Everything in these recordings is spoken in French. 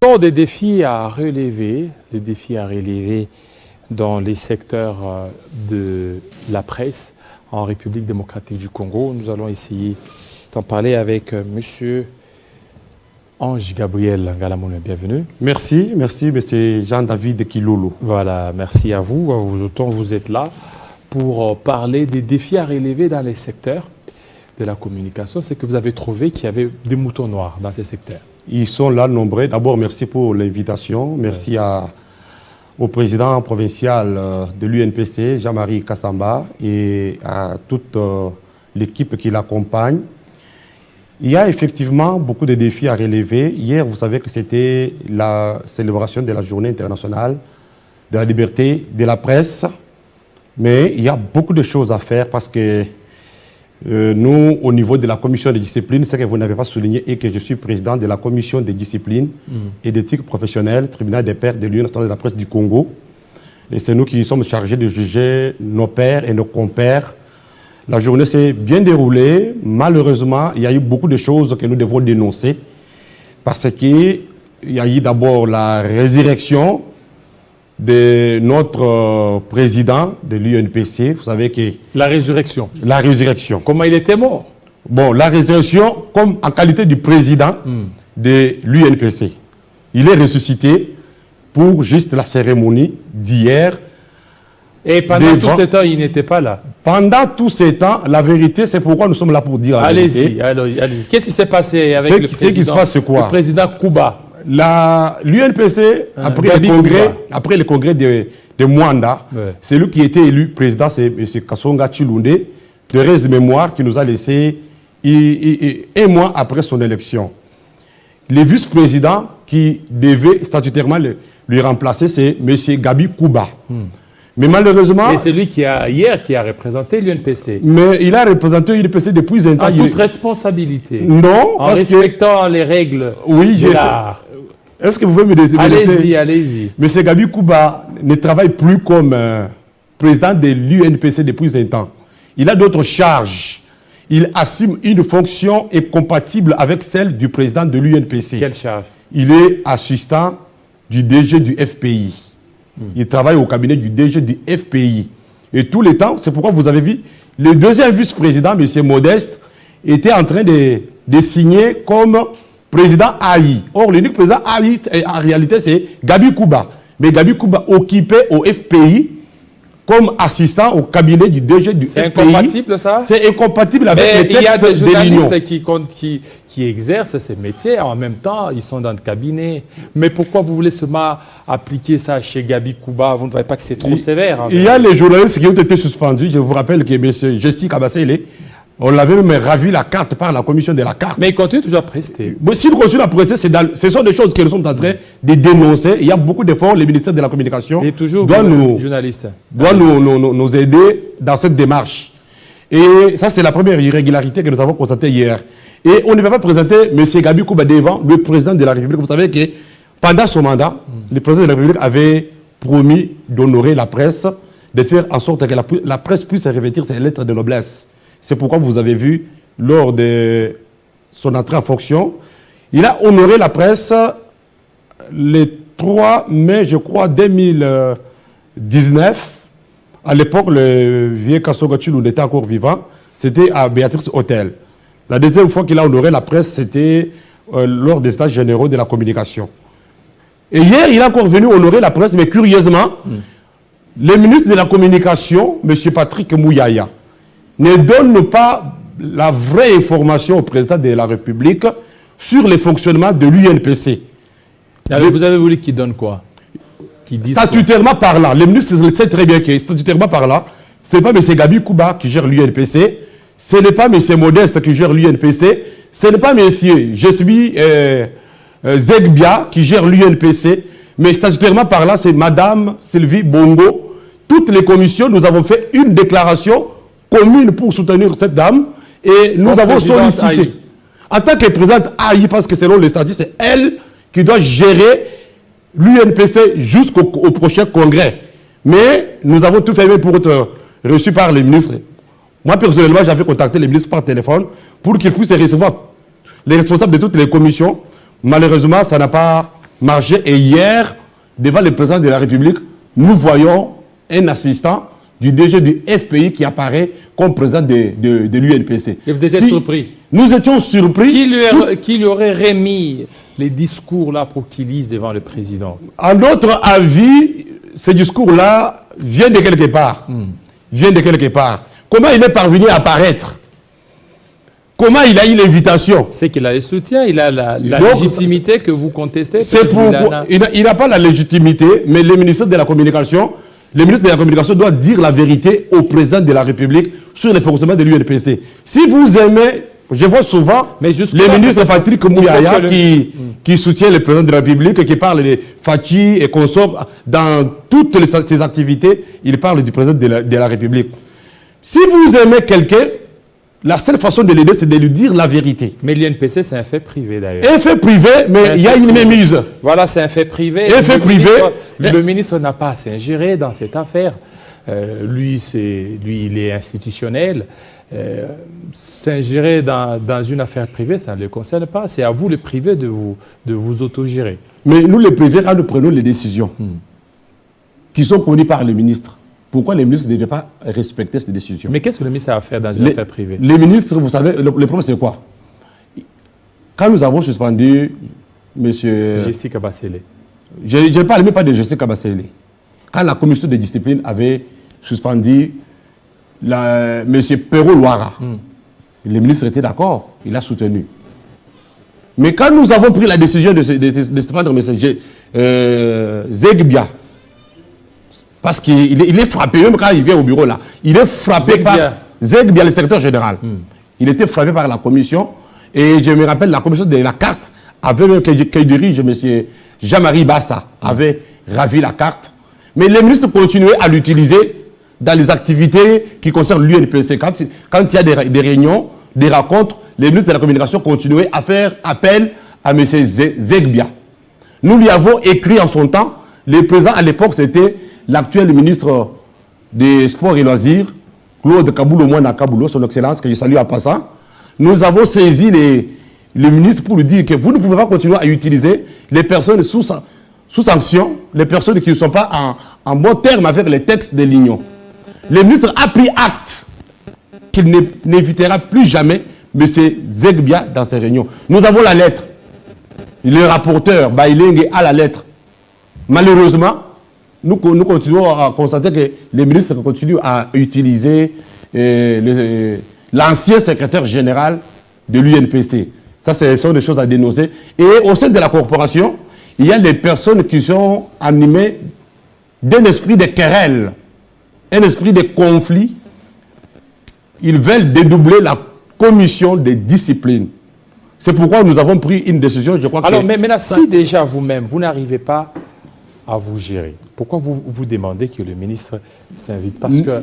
Des défis à relever, dans les secteurs de la presse en République démocratique du Congo. Nous allons essayer d'en parler avec M. Ange Gabriel Ngalamone. Bienvenue. Merci, M. Jean-David Kilolo. Voilà, merci à vous. Autant vous êtes là pour parler des défis à relever dans les secteurs de la communication. C'est que vous avez trouvé qu'il y avait des moutons noirs dans ces secteurs. Ils sont là nombreux. D'abord, merci pour l'invitation. Merci au président provincial de l'UNPC, Jean-Marie Kassamba, et à toute l'équipe qui l'accompagne. Il y a effectivement beaucoup de défis à relever. Hier, vous savez que c'était la célébration de la Journée internationale de la liberté de la presse. Mais il y a beaucoup de choses à faire parce que nous, au niveau de la commission de discipline, c'est que vous n'avez pas souligné et que je suis président de la commission de discipline et d'éthique professionnelle, tribunal des pairs de l'Union nationale de la presse du Congo. Et c'est nous qui sommes chargés de juger nos pairs et nos compères. La journée s'est bien déroulée. Malheureusement, il y a eu beaucoup de choses que nous devons dénoncer parce qu'il y a eu d'abord la résurrection de notre président de l'UNPC. Vous savez que... La résurrection. La résurrection. Comment il était mort? Bon, la résurrection comme en qualité du président de l'UNPC. Il est ressuscité pour juste la cérémonie d'hier. Et pendant tout ce temps, il n'était pas là? Pendant tout ce temps, la vérité, c'est pourquoi nous sommes là pour dire la vérité. Allez-y. Qu'est-ce qui s'est passé avec le président? Qui se passe quoi? Le président Kuba. L'UNPC, après le congrès de Mwanda, c'est lui qui a été élu président, c'est M. Kasonga Chilunde, Thérèse Mémoire, qui nous a laissé un mois après son élection. Le vice-président qui devait statutairement lui remplacer, c'est M. Gabi Kuba. Mais malheureusement... Et c'est lui qui a représenté l'UNPC. Mais il a représenté l'UNPC depuis un temps. En toute responsabilité. Non, en respectant les règles de l'art. Est-ce que vous pouvez me laisser... Allez-y. M. Gabi Kuba ne travaille plus comme président de l'UNPC depuis un temps. Il a d'autres charges. Il assume une fonction incompatible avec celle du président de l'UNPC. Quelle charge? Il est assistant du DG du FPI. Il travaille au cabinet du DG du FPI. Et tous les temps, c'est pourquoi vous avez vu, le deuxième vice-président, M. Modeste, était en train de signer comme président AI. Or, l'unique président AI, en réalité, c'est Gabi Kuba. Mais Gabi Kuba occupait au FPI comme assistant au cabinet du DG du FPI. C'est incompatible, ça? C'est incompatible avec les textes de l'Union. Il y a des journalistes qui exercent ces métiers, en même temps, ils sont dans le cabinet. Mais pourquoi vous voulez seulement appliquer ça chez Gabi Kuba? Vous ne voyez pas que c'est trop sévère? Il y a les journalistes qui ont été suspendus. Je vous rappelle que M. Jessica Kabassele, on l'avait même ravi la carte par la commission de la carte. Mais il continue toujours à prester. S'il continue à prester, ce sont des choses que nous sommes en train de dénoncer. Il y a beaucoup d'efforts. Le ministère de la Communication doit nous aider dans cette démarche. Et ça, c'est la première irrégularité que nous avons constatée hier. Et on ne peut pas présenter M. Gabi Kuba devant le président de la République. Vous savez que pendant son mandat, le président de la République avait promis d'honorer la presse, de faire en sorte que la presse puisse revêtir ses lettres de noblesse. C'est pourquoi vous avez vu, lors de son entrée en fonction, il a honoré la presse le 3 mai, je crois, 2019. À l'époque, le vieux Kasonga Chilunde était encore vivant. C'était à Béatrice Hôtel. La deuxième fois qu'il a honoré la presse, c'était lors des stages généraux de la communication. Et hier, il est encore venu honorer la presse, mais curieusement, le ministre de la Communication, M. Patrick Mouyaya, ne donne pas la vraie information au président de la République sur le fonctionnement de l'UNPC. Alors vous avez voulu qu'il donne quoi? Statutairement parlant, le ministre sait très bien que statutairement parlant, ce n'est pas M. Gabi Kuba qui gère l'UNPC, ce n'est pas M. Modeste qui gère l'UNPC, ce n'est pas M. Zegbia qui gère l'UNPC, mais statutairement parlant, c'est Mme Sylvie Bongo. Toutes les commissions, nous avons fait une déclaration commune pour soutenir cette dame et nous avons sollicité en tant que présidente AI, parce que selon les statuts, c'est elle qui doit gérer l'UNPC jusqu'au prochain congrès. Mais nous avons tout fait pour être reçus par les ministres. Moi, personnellement, j'avais contacté les ministres par téléphone pour qu'ils puissent recevoir les responsables de toutes les commissions. Malheureusement, ça n'a pas marché. Et hier, devant le président de la République, nous voyons un assistant du DG du FPI qui apparaît comme président de l'UNPC. Et vous étiez surpris? Nous étions surpris. Qui lui aurait remis les discours-là pour qu'il lise devant le président? À notre avis, ces discours-là viennent de quelque part. Viennent de quelque part. Comment il est parvenu à apparaître? Comment il a eu l'invitation? C'est qu'il a le soutien, il a la légitimité que vous contestez. Il n'a pas la légitimité, mais le ministre de la Communication doit dire la vérité au président de la République sur le fonctionnement de l'UNPC. Si vous aimez, je vois souvent le ministre Patrick Mouyaya qui soutient le président de la République, qui parle de Fachi et consorts. Dans toutes ses activités, il parle du président de la République. Si vous aimez quelqu'un, la seule façon de l'aider, c'est de lui dire la vérité. Mais l'UNPC, c'est un fait privé d'ailleurs. Un fait privé, mais il y a une mémise. Voilà, c'est un fait privé. Un fait privé. Le ministre n'a pas à s'ingérer dans cette affaire. Lui, il est institutionnel. S'ingérer dans une affaire privée, ça ne le concerne pas. C'est à vous, le privé, de vous autogérer. Mais nous, les privés, quand nous prenons les décisions qui sont connues par le ministre, pourquoi les ministres ne devaient pas respecter ces décisions? Mais qu'est-ce que le ministre a à faire dans une affaire privée? Les ministres, vous savez, le problème c'est quoi? Quand nous avons suspendu M. Jessica Bassele. Je ne parle même pas de Jessica Bassele. Quand la commission de discipline avait suspendu M. Perrault Loara, le ministre était d'accord, il a soutenu. Mais quand nous avons pris la décision de suspendre M. Zegbia, parce qu'il est frappé, même quand il vient au bureau là, il est frappé par Zegbia, le secrétaire général. Il était frappé par la commission, et je me rappelle, la commission de la carte, qui dirige M. Jean-Marie Bassa, avait ravi la carte. Mais les ministres continuaient à l'utiliser dans les activités qui concernent l'UNPC. Quand il y a des réunions, des rencontres, les ministres de la Communication continuaient à faire appel à M. Zegbia. Nous lui avons écrit en son temps, le président à l'époque, c'était l'actuel ministre des Sports et Loisirs, Claude Kaboulou Mouana Kaboulo, son excellence, que je salue en passant. Nous avons saisi le ministre pour lui dire que vous ne pouvez pas continuer à utiliser les personnes sous sanction, les personnes qui ne sont pas en bon terme avec les textes de l'Union. Le ministre a pris acte qu'il n'invitera plus jamais M. Zegbia dans ses réunions. Nous avons la lettre. Le rapporteur Baïlengue a la lettre. Malheureusement, nous continuons à constater que les ministres continuent à utiliser l'ancien secrétaire général de l'UNPC. Ça, ce sont des choses à dénoncer. Et au sein de la corporation, il y a des personnes qui sont animées d'un esprit de querelle, un esprit de conflit. Ils veulent dédoubler la commission de discipline. C'est pourquoi nous avons pris une décision, je crois que... Alors, mais là, si déjà vous-même, vous n'arrivez pas à vous gérer, pourquoi vous demandez que le ministre s'invite? Parce que,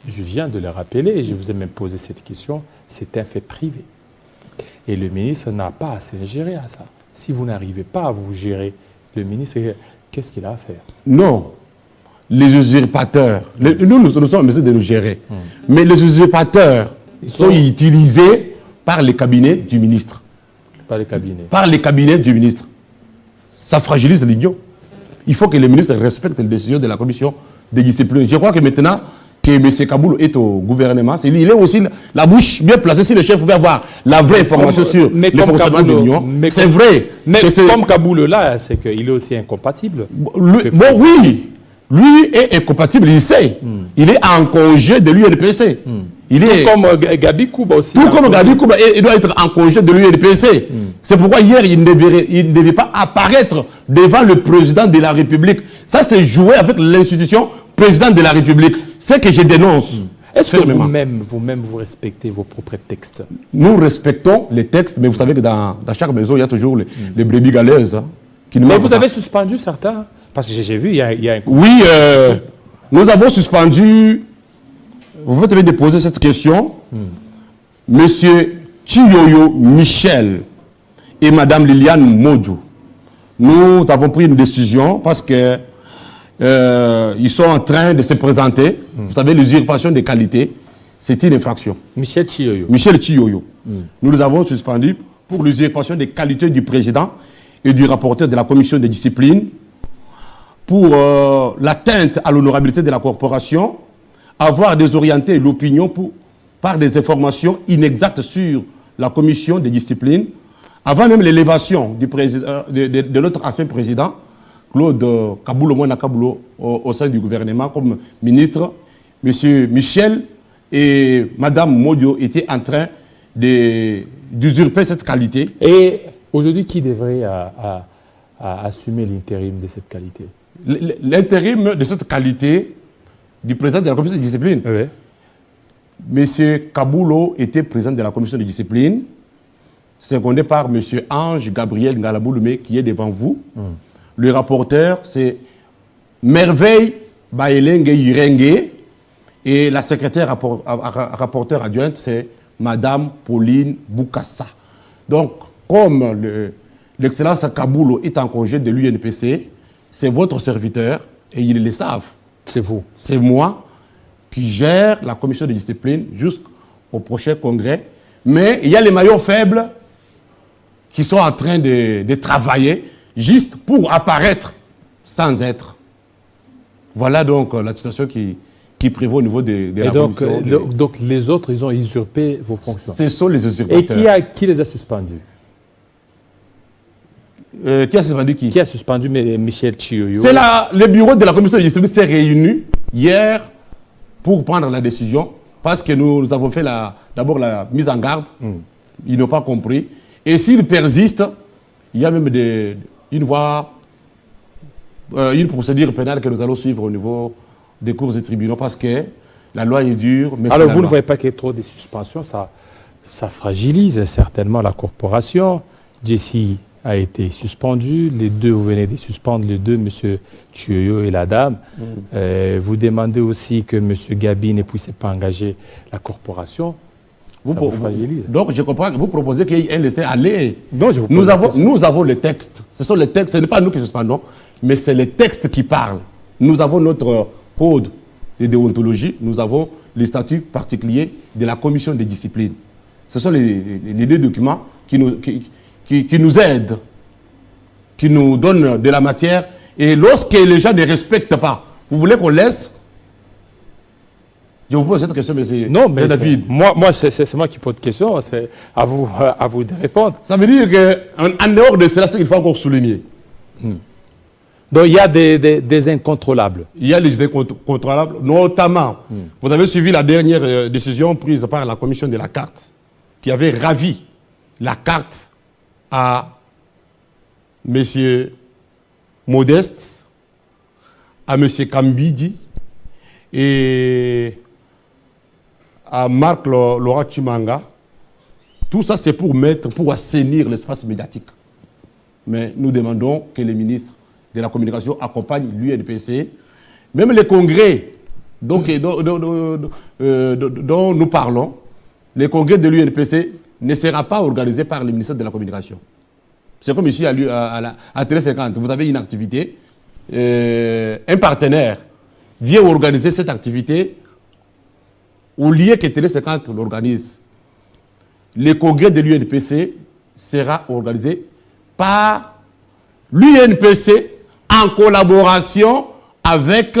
je viens de le rappeler, et je vous ai même posé cette question, c'est un fait privé. Et le ministre n'a pas à s'ingérer à ça. Si vous n'arrivez pas à vous gérer, le ministre, qu'est-ce qu'il a à faire? Non. Les usurpateurs, nous sommes obligés de nous gérer. Mais les usurpateurs sont utilisés par les cabinets du ministre. Par les cabinets? Par les cabinets du ministre. Ça fragilise l'union. Il faut que le ministre respecte les décisions de la commission de discipline. Je crois que maintenant que M. Kaboulou est au gouvernement, il est aussi la bouche bien placée. Si le chef veut avoir la vraie information sur le fonctionnement de l'Union, c'est vrai. Mais comme Kaboulou là, c'est qu'il est aussi incompatible. Oui, lui est incompatible, il sait. Il est en congé de l'UNPC. Tout comme Gabi Kouba aussi. Tout comme Gabi Kouba, il doit être en congé de l'UNPC. C'est pourquoi hier, il ne devait pas apparaître devant le président de la République. Ça, c'est jouer avec l'institution président de la République. C'est que je dénonce. Est-ce que vous-même, vous respectez vos propres textes? Nous respectons les textes, mais vous savez que dans chaque maison, il y a toujours les brebis galeuses. Mais vous avez suspendu certains? Parce que j'ai vu, il y a un... Oui, nous avons suspendu... Vous venez de poser cette question. Monsieur Chiyoyo Michel et Madame Liliane Modjou. Nous avons pris une décision parce que ils sont en train de se présenter. Vous savez, l'usurpation des qualités, c'est une infraction. Michel Chiyoyo. Michel Chiyoyo. Nous les avons suspendus pour l'usurpation des qualités du président et du rapporteur de la commission de discipline pour l'atteinte à l'honorabilité de la corporation, avoir désorienté l'opinion par des informations inexactes sur la commission de discipline, avant même l'élévation de notre ancien président, Claude Kaboulo Moana Kaboulo, au sein du gouvernement comme ministre. M. Michel et Mme Modio étaient en train d'usurper cette qualité. Et aujourd'hui, qui devrait assumer l'intérim de cette qualité? L'intérim de cette qualité du président de la commission de discipline. Oui. M. Kaboulo était président de la commission de discipline, secondé par M. Ange Gabriel Ngalaboulumé, qui est devant vous. Le rapporteur, c'est Merveille Baelenge Yirenge. Et la secrétaire rapporteur adjointe, c'est Mme Pauline Boukassa. Donc, comme l'excellence Kaboulo est en congé de l'UNPC, c'est votre serviteur, et ils le savent. C'est vous. C'est moi qui gère la commission de discipline jusqu'au prochain congrès. Mais il y a les maillons faibles qui sont en train de travailler juste pour apparaître sans être. Voilà donc la situation qui prévaut au niveau de la commission. Donc les autres, ils ont usurpé vos fonctions. Ce sont les usurpateurs. Et qui les a suspendus? Qui a suspendu qui? Qui a suspendu Michel Chioyo? C'est le bureau de la commission de discipline s'est réuni hier pour prendre la décision parce que nous avons fait d'abord la mise en garde. Ils n'ont pas compris. Et s'ils persistent, il y a même une procédure pénale que nous allons suivre au niveau des cours et tribunaux parce que la loi est dure. Mais alors vous ne voyez pas qu'il y ait trop de suspensions, ça fragilise certainement la corporation. Jessie a été suspendu, les deux, vous venez de suspendre les deux, M. Chioyo et la dame. Vous demandez aussi que M. Gabi ne puisse pas engager la corporation. Ça vous fragilise. Donc je comprends que vous proposez qu'il y ait un laisser-aller. Nous avons les textes. Ce sont les textes, ce n'est pas nous qui suspendons, mais c'est les textes qui parlent. Nous avons notre code de déontologie, nous avons les statuts particuliers de la commission de discipline. Ce sont les deux documents qui nous aident, qui nous donnent de la matière. Et lorsque les gens ne respectent pas, vous voulez qu'on laisse? Je vous pose cette question, monsieur. Non, mais David. Moi c'est moi qui pose de question, c'est à vous de répondre. Ça veut dire qu'en dehors de cela, c'est qu'il faut encore souligner. Donc il y a des incontrôlables. Il y a les incontrôlables, notamment, vous avez suivi la dernière décision prise par la commission de la carte, qui avait ravi la carte à M. Modeste, à M. Kambidi et à Marc Laurent Chimanga. Tout ça, c'est pour assainir l'espace médiatique. Mais nous demandons que les ministres de la communication accompagnent l'UNPC. Même les congrès dont nous parlons, les congrès de l'UNPC ne sera pas organisé par le ministère de la communication. C'est comme ici à Télé 50, vous avez une activité, un partenaire vient organiser cette activité au lieu que Télé 50 l'organise. Le congrès de l'UNPC sera organisé par l'UNPC en collaboration avec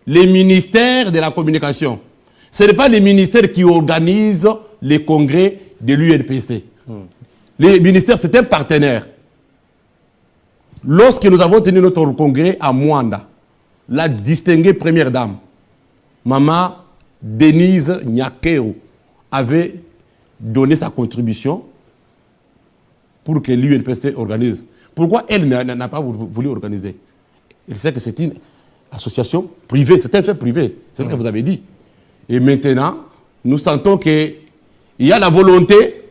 les ministères de la communication. Ce n'est pas les ministères qui organisent les congrès de l'UNPC. Les ministères, c'est un partenaire. Lorsque nous avons tenu notre congrès à Mwanda, la distinguée première dame, Maman Denise Nyakeo, avait donné sa contribution pour que l'UNPC organise. Pourquoi elle n'a pas voulu organiser? Elle sait que c'est une association privée, c'est un fait privé, c'est ce que vous avez dit. Et maintenant, nous sentons qu'il y a la volonté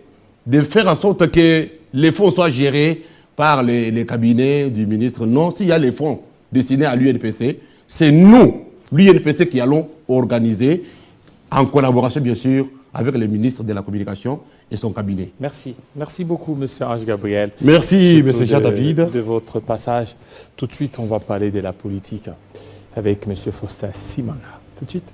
de faire en sorte que les fonds soient gérés par les cabinets du ministre. Non, s'il y a les fonds destinés à l'UNPC, c'est nous, l'UNPC, qui allons organiser, en collaboration bien sûr avec le ministre de la Communication et son cabinet. Merci. Merci beaucoup, M. Ange Gabriel. Merci, M. Jean David. De votre passage. Tout de suite, on va parler de la politique avec M. Faustin Simanga. Tout de suite.